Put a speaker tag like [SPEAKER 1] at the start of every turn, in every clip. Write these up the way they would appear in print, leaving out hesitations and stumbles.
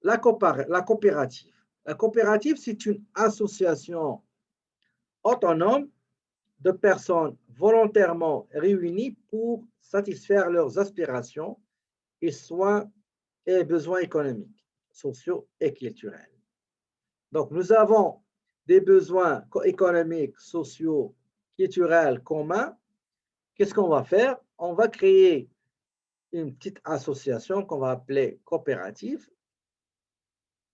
[SPEAKER 1] La coopérative. La coopérative, c'est une association autonome de personnes volontairement réunies pour satisfaire leurs aspirations et soins et besoins économiques, sociaux et culturels. Donc, nous avons des besoins économiques, sociaux, culturels communs. Qu'est-ce qu'on va faire? On va créer une petite association qu'on va appeler coopérative,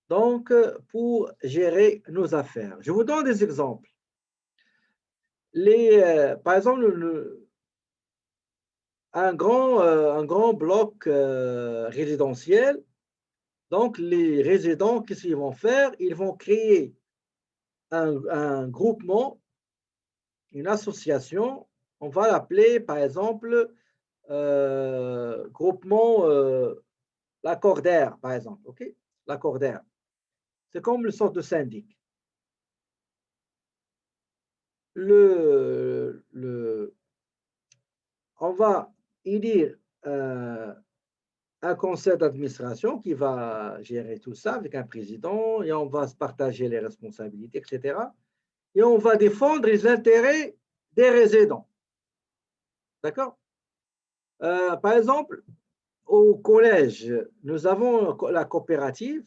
[SPEAKER 1] donc pour gérer nos affaires. Je vous donne des exemples. Par exemple, un grand bloc résidentiel. Donc, les résidents, qu'est-ce qu'ils vont faire? Ils vont créer un groupement, une association. On va l'appeler, par exemple, groupement l'accordaire, par exemple. OK? L'accordaire. C'est comme une sorte de syndic. On va élire un conseil d'administration qui va gérer tout ça avec un président et on va se partager les responsabilités, etc. Et on va défendre les intérêts des résidents. D'accord? Par exemple, au collège, nous avons la coopérative,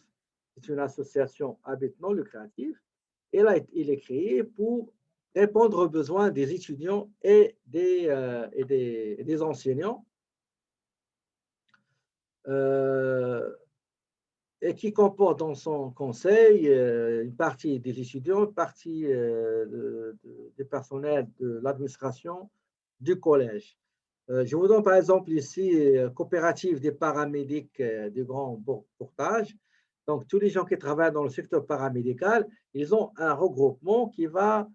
[SPEAKER 1] c'est une association à but non lucratif, et là, il est créé pour répondre aux besoins des étudiants et des enseignants, et qui comporte dans son conseil une partie des étudiants, une partie du personnel de l'administration du collège. Je vous donne par exemple ici coopérative des paramédics du Grand Portage. Donc, tous les gens qui travaillent dans le secteur paramédical, ils ont un regroupement qui va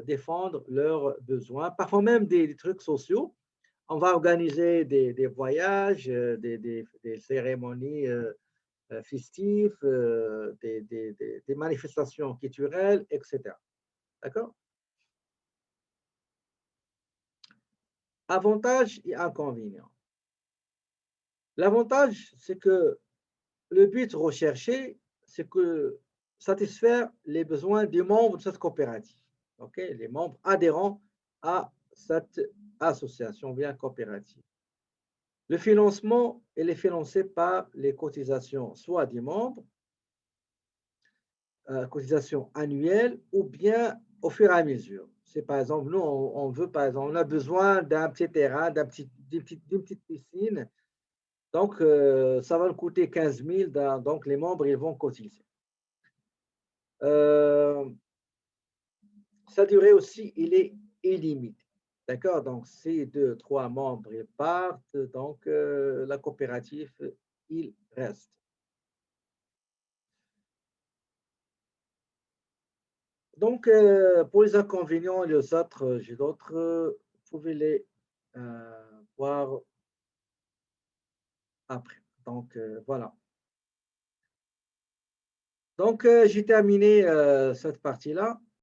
[SPEAKER 1] défendre leurs besoins, parfois même des trucs sociaux. On va organiser des voyages, des cérémonies festives, des manifestations culturelles, etc. D'accord? Avantages et inconvénients. L'avantage, c'est que le but recherché, c'est que satisfaire les besoins des membres de cette coopérative. OK? Les membres adhérents à cette association bien coopérative. Le financement, il est financé par les cotisations, soit des membres, cotisations annuelles, ou bien au fur et à mesure. C'est par exemple, nous, on veut, par exemple, on a besoin d'un petit terrain, d'une petite piscine. Donc, ça va nous coûter 15 000. Donc, les membres, ils vont cotiser. Sa durée aussi, il est illimité. D'accord? Donc, si 2, 3 membres ils partent, donc la coopérative, il reste. Donc, pour les inconvénients et les autres, j'ai d'autres, vous pouvez les voir après. Donc, voilà. Donc, j'ai terminé cette partie-là.